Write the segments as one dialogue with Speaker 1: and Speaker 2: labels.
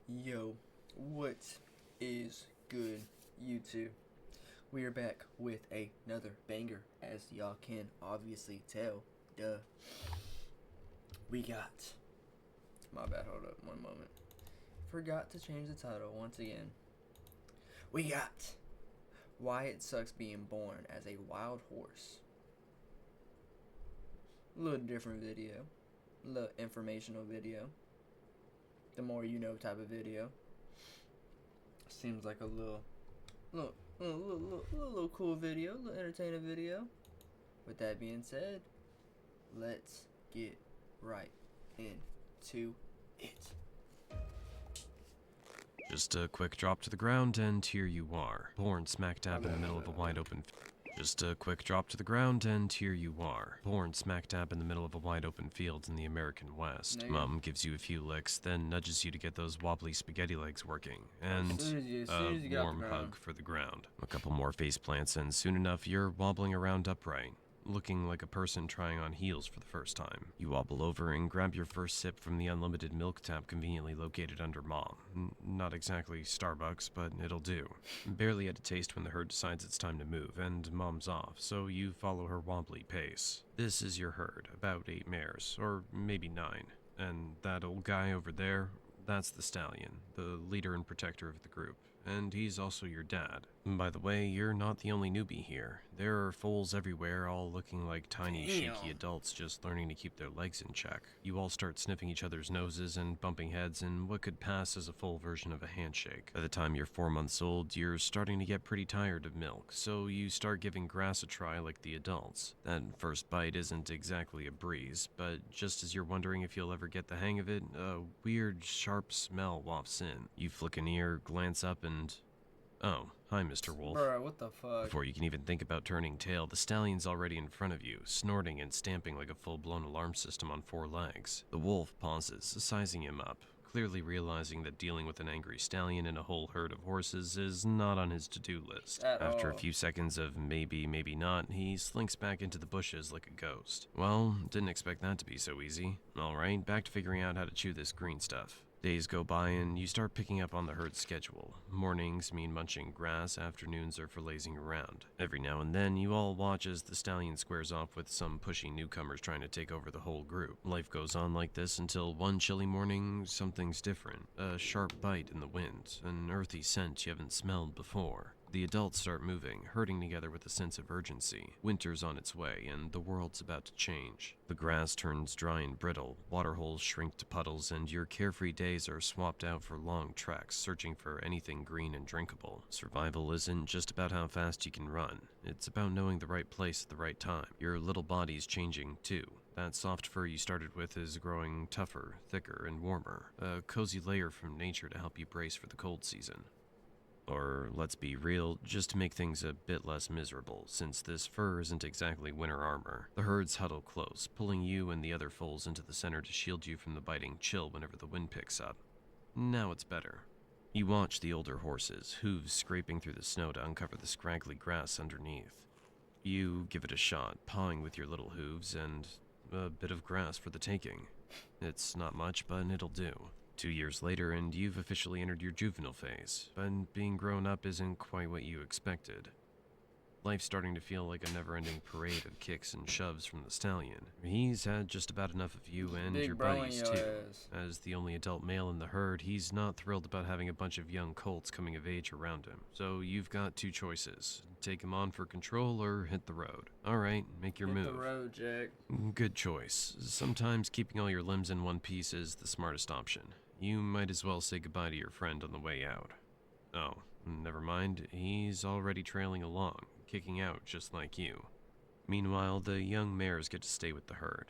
Speaker 1: Yo, what is good, YouTube? We are back with another banger, as y'all can obviously tell. Duh. We got. My bad, hold up one moment. Forgot to change the title once again. We got Why It Sucks Being Born as a Wild Horse. A little different video. A little informational video. The more you know type of video. Seems like a little cool video, a little entertaining video. With that being said, let's get right into it.
Speaker 2: Just a quick drop to the ground, and here you are, born smack dab in the middle of a wide open. Just a quick drop to the ground, and here you are, born smack dab in the middle of a wide open field in the American West.
Speaker 1: Nigga.
Speaker 2: Mom gives you a few licks, then nudges you to get those wobbly spaghetti legs working, and
Speaker 1: as you get off
Speaker 2: warm
Speaker 1: the ground.
Speaker 2: hug for the ground. A couple more face plants, and soon enough, you're wobbling around upright, looking like a person trying on heels for the first time. You wobble over and grab your first sip from the unlimited milk tap conveniently located under Mom. Not exactly Starbucks, but it'll do. Barely had a taste when the herd decides it's time to move, and Mom's off, so you follow her wobbly pace. This is your herd, about 8 mares, or maybe 9. And that old guy over there, that's the stallion, the leader and protector of the group, and he's also your dad. By the way, you're not the only newbie here. There are foals everywhere, all looking like tiny, shaky adults just learning to keep their legs in check. You all start sniffing each other's noses and bumping heads in what could pass as a full version of a handshake. By the time you're 4 months old, you're starting to get pretty tired of milk, so you start giving grass a try like the adults. That first bite isn't exactly a breeze, but just as you're wondering if you'll ever get the hang of it, a weird, sharp smell wafts in. You flick an ear, glance up, and... oh, hi, Mr. Wolf.
Speaker 1: Bruh, what the fuck?
Speaker 2: Before you can even think about turning tail, the stallion's already in front of you, snorting and stamping like a full-blown alarm system on 4 legs. The wolf pauses, sizing him up, clearly realizing that dealing with an angry stallion and a whole herd of horses is not on his to-do list. After a few seconds of maybe, maybe not, he slinks back into the bushes like a ghost. Well, didn't expect that to be so easy. Alright, back to figuring out how to chew this green stuff. Days go by and you start picking up on the herd's schedule. Mornings mean munching grass, afternoons are for lazing around. Every now and then, you all watch as the stallion squares off with some pushy newcomers trying to take over the whole group. Life goes on like this until one chilly morning, something's different. A sharp bite in the wind, an earthy scent you haven't smelled before. The adults start moving, herding together with a sense of urgency. Winter's on its way, and the world's about to change. The grass turns dry and brittle, waterholes shrink to puddles, and your carefree days are swapped out for long treks, searching for anything green and drinkable. Survival isn't just about how fast you can run. It's about knowing the right place at the right time. Your little body's changing, too. That soft fur you started with is growing tougher, thicker, and warmer. A cozy layer from nature to help you brace for the cold season. Or, let's be real, just to make things a bit less miserable, since this fur isn't exactly winter armor. The herds huddle close, pulling you and the other foals into the center to shield you from the biting chill whenever the wind picks up. Now it's better. You watch the older horses, hooves scraping through the snow to uncover the scraggly grass underneath. You give it a shot, pawing with your little hooves, and a bit of grass for the taking. It's not much, but it'll do. 2 years later, and you've officially entered your juvenile phase, but being grown up isn't quite what you expected. Life's starting to feel like a never-ending parade of kicks and shoves from the stallion. He's had just about enough of you and
Speaker 1: Big
Speaker 2: your
Speaker 1: bro in
Speaker 2: buddies,
Speaker 1: your
Speaker 2: too.
Speaker 1: ass.
Speaker 2: As the only adult male in the herd, he's not thrilled about having a bunch of young colts coming of age around him. So you've got 2 choices. Take him on for control or hit the road. Alright, make your move.
Speaker 1: Hit the road, Jack.
Speaker 2: Good choice. Sometimes keeping all your limbs in one piece is the smartest option. You might as well say goodbye to your friend on the way out. Oh, never mind, he's already trailing along, kicking out just like you. Meanwhile, the young mares get to stay with the herd.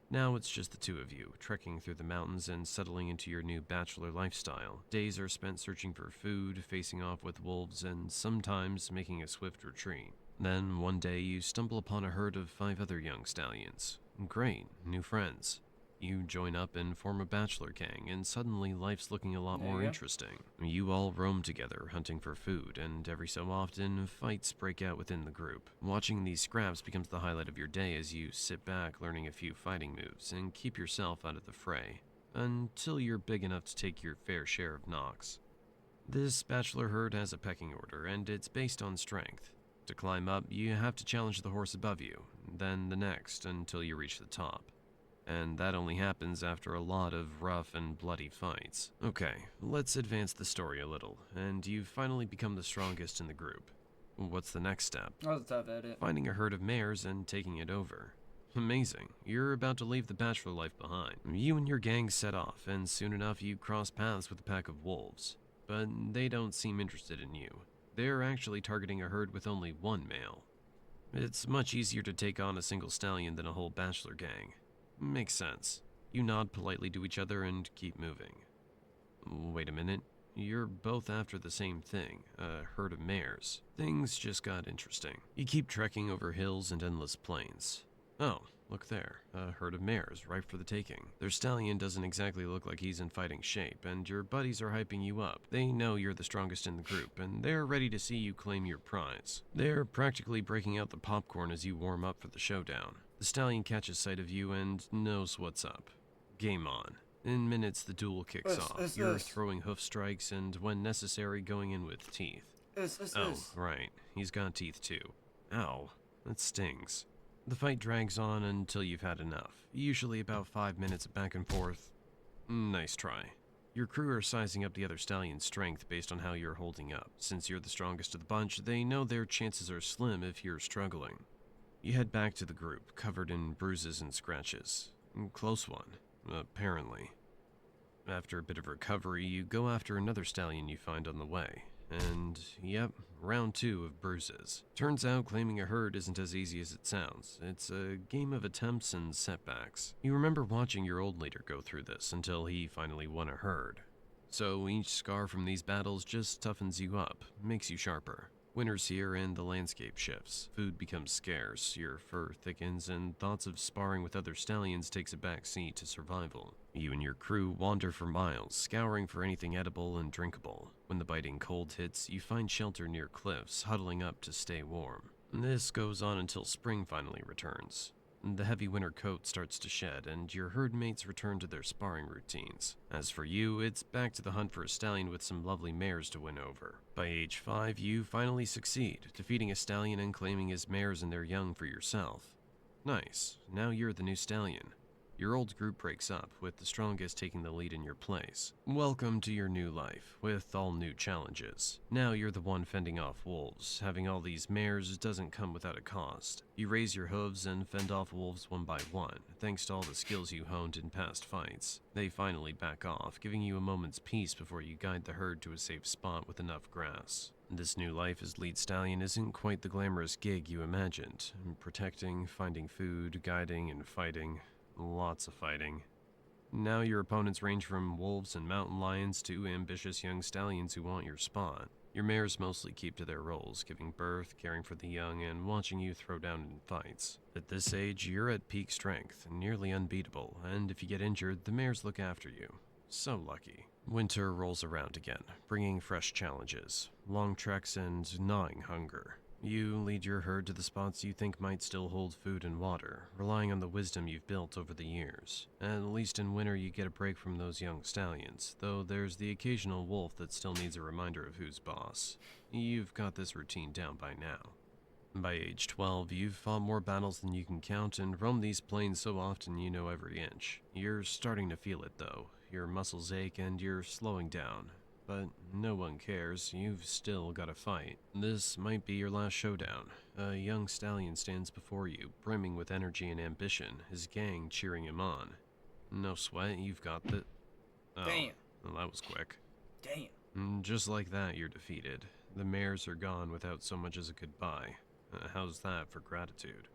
Speaker 2: Now it's just the 2 of you, trekking through the mountains and settling into your new bachelor lifestyle. Days are spent searching for food, facing off with wolves, and sometimes making a swift retreat. Then, one day, you stumble upon a herd of 5 other young stallions. Great, new friends. You join up and form a bachelor gang, and suddenly life's looking a lot more interesting. You all roam together, hunting for food, and every so often, fights break out within the group. Watching these scraps becomes the highlight of your day as you sit back learning a few fighting moves and keep yourself out of the fray. until you're big enough to take your fair share of knocks. This bachelor herd has a pecking order, and it's based on strength. To climb up, you have to challenge the horse above you, then the next until you reach the top. And that only happens after a lot of rough and bloody fights. Okay, let's advance the story a little, and you've finally become the strongest in the group. What's the next step?
Speaker 1: I was tough at it.
Speaker 2: Finding a herd of mares and taking it over. Amazing. You're about to leave the bachelor life behind. You and your gang set off, and soon enough you cross paths with a pack of wolves. But they don't seem interested in you. They're actually targeting a herd with only one male. It's much easier to take on a single stallion than a whole bachelor gang. Makes sense. You nod politely to each other and keep moving. Wait a minute. You're both after the same thing, a herd of mares. Things just got interesting. You keep trekking over hills and endless plains. Oh, look there, a herd of mares ripe for the taking. Their stallion doesn't exactly look like he's in fighting shape, and your buddies are hyping you up. They know you're the strongest in the group, and they're ready to see you claim your prize. They're practically breaking out the popcorn as you warm up for the showdown. The stallion catches sight of you and knows what's up. Game on. In minutes, the duel kicks off. You're throwing hoof strikes and, when necessary, going in with teeth. Right. He's got teeth too. Ow. That stings. The fight drags on until you've had enough. Usually about 5 minutes of back and forth. Nice try. Your crew are sizing up the other stallion's strength based on how you're holding up. Since you're the strongest of the bunch, they know their chances are slim if you're struggling. You head back to the group, covered in bruises and scratches. Close one, apparently. After a bit of recovery, you go after another stallion you find on the way. And, yep, round 2 of bruises. Turns out claiming a herd isn't as easy as it sounds. It's a game of attempts and setbacks. You remember watching your old leader go through this until he finally won a herd. So each scar from these battles just toughens you up, makes you sharper. Winter's here and the landscape shifts. Food becomes scarce, your fur thickens, and thoughts of sparring with other stallions takes a back seat to survival. You and your crew wander for miles, scouring for anything edible and drinkable. When the biting cold hits, you find shelter near cliffs, huddling up to stay warm. This goes on until spring finally returns. The heavy winter coat starts to shed, and your herd mates return to their sparring routines. As for you, it's back to the hunt for a stallion with some lovely mares to win over. By age 5, you finally succeed, defeating a stallion and claiming his mares and their young for yourself. Nice. Now you're the new stallion. Your old group breaks up, with the strongest taking the lead in your place. Welcome to your new life, with all new challenges. Now you're the one fending off wolves. Having all these mares doesn't come without a cost. You raise your hooves and fend off wolves one by one, thanks to all the skills you honed in past fights. They finally back off, giving you a moment's peace before you guide the herd to a safe spot with enough grass. This new life as lead stallion isn't quite the glamorous gig you imagined. Protecting, finding food, guiding, and fighting. Lots of fighting. Now your opponents range from wolves and mountain lions to ambitious young stallions who want your spot. Your mares mostly keep to their roles, giving birth, caring for the young, and watching you throw down in fights. At this age, you're at peak strength, nearly unbeatable, and if you get injured, the mares look after you. So lucky. Winter rolls around again, bringing fresh challenges, long treks, and gnawing hunger. You lead your herd to the spots you think might still hold food and water, relying on the wisdom you've built over the years. At least in winter you get a break from those young stallions, though there's the occasional wolf that still needs a reminder of who's boss. You've got this routine down by now. By age 12, you've fought more battles than you can count and roamed these plains so often you know every inch. You're starting to feel it though. Your muscles ache and you're slowing down. But no one cares, you've still got to fight. This might be your last showdown. A young stallion stands before you, brimming with energy and ambition, his gang cheering him on. No sweat, you've got the... Oh,
Speaker 1: Damn.
Speaker 2: Well, that was quick.
Speaker 1: Damn.
Speaker 2: Just like that, you're defeated. The mares are gone without so much as a goodbye. How's that for gratitude?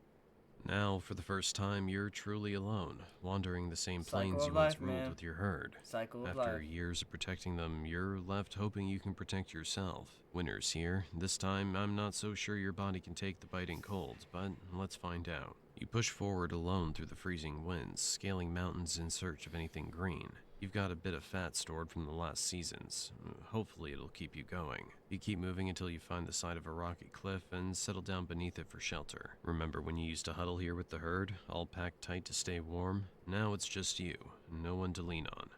Speaker 2: Now, for the first time, you're truly alone, wandering the same plains you once ruled with your herd. After years of protecting them, you're left hoping you can protect yourself. Winter's here. This time, I'm not so sure your body can take the biting cold, but let's find out. You push forward alone through the freezing winds, scaling mountains in search of anything green. You've got a bit of fat stored from the last seasons. Hopefully it'll keep you going. You keep moving until you find the side of a rocky cliff and settle down beneath it for shelter. Remember when you used to huddle here with the herd, all packed tight to stay warm? Now it's just you, no one to lean on.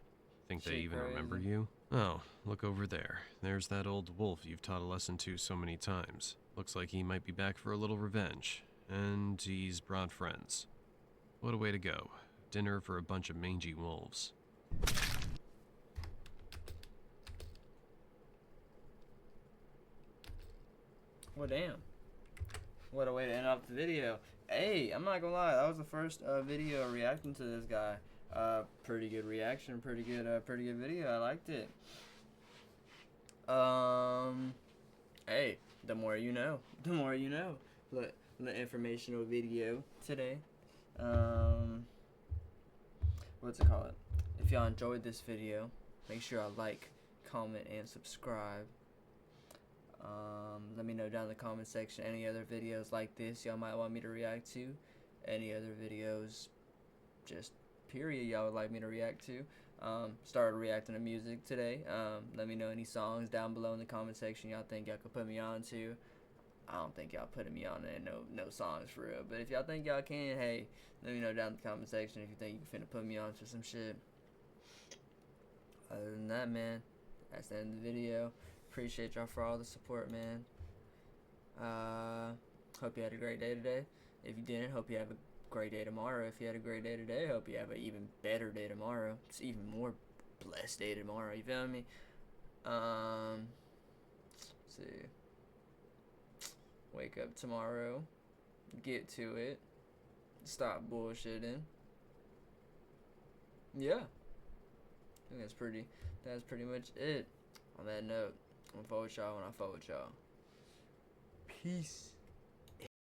Speaker 2: Think they
Speaker 1: Shit
Speaker 2: even remember
Speaker 1: crazy.
Speaker 2: you? Oh, look over there. There's that old wolf you've taught a lesson to so many times. Looks like he might be back for a little revenge. And he's brought friends. What a way to go. Dinner for a bunch of mangy wolves.
Speaker 1: Well, damn. What a way to end off the video. Hey, I'm not gonna lie, that was the first video reacting to this guy. Pretty good reaction, pretty good video. I liked it. Hey, the more you know, the more you know. Look, the informational video today. What's it called? If y'all enjoyed this video, make sure y'all like, comment, and subscribe. Let me know down in the comment section any other videos like this y'all might want me to react to. Any other videos, just period, y'all would like me to react to. Started reacting to music today. Let me know any songs down below in the comment section y'all think y'all could put me on to. I don't think y'all putting me on there, no songs for real. But if y'all think y'all can, hey, let me know down in the comment section if you think you finna put me on to some shit. Other than that, man, that's the end of the video. Appreciate y'all for all the support, man. Hope you had a great day today. If you didn't, hope you have a great day tomorrow. If you had a great day today, hope you have an even better day tomorrow. It's even more blessed day tomorrow. You feel me? Let's see. Wake up tomorrow. Get to it. Stop bullshitting. Yeah. I think that's pretty much it. On that note, I'm gonna fuck with y'all when I fuck with y'all. Peace.